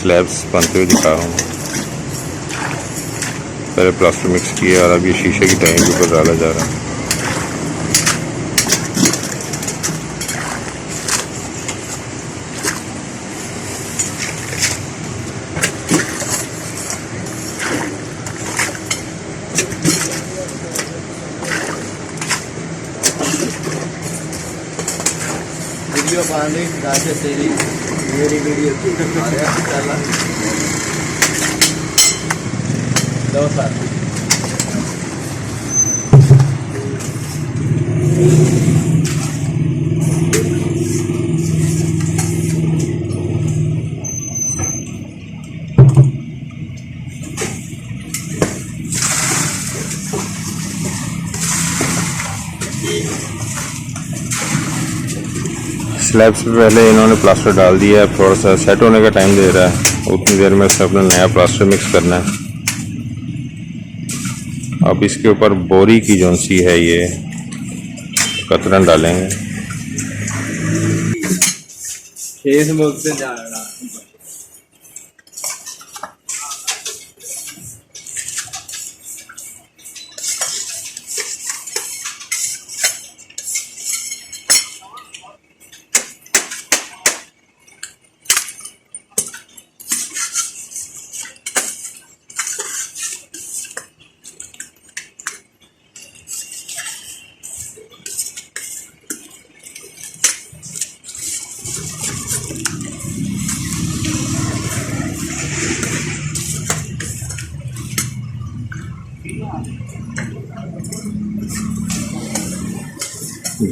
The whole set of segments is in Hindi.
स्लैब्स बनते हुए दिखा रहा हूँ। पहले प्लास्टर मिक्स किया और अब ये शीशे की टाइम के ऊपर डाला जा रहा है। वीडियो पानी राशे तेरी मेरी वीडियो की चला दो साल स्लैब्स पे पहले इन्होंने प्लास्टर डाल दिया है। अब थोड़ा सा सेट होने का टाइम दे रहा है, उतनी देर में से अपना नया प्लास्टर मिक्स करना है। अब इसके ऊपर बोरी की जो सी है ये कतरन डालेंगे।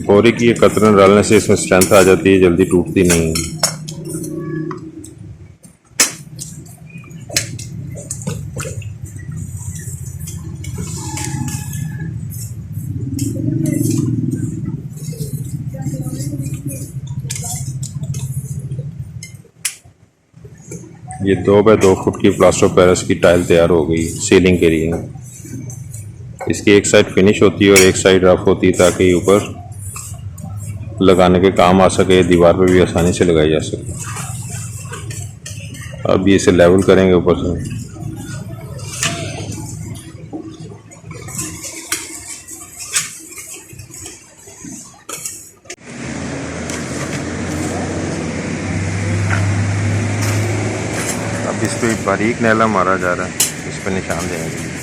बोरी की ये कतरन डालने से इसमें स्ट्रेंथ आ जाती है, जल्दी टूटती नहीं है। ये 2 बाय 2 फुट की प्लास्टर ऑफ पेरिस की टाइल तैयार हो गई सीलिंग के लिए। इसकी एक साइड फिनिश होती है और एक साइड रफ होती है ताकि ऊपर लगाने के काम आ सके, दीवार पे भी आसानी से लगाई जा सके। अब ये इसे लेवल करेंगे ऊपर से। अब इस पे बारीक नैला मारा जा रहा है, इस पे निशान देंगे।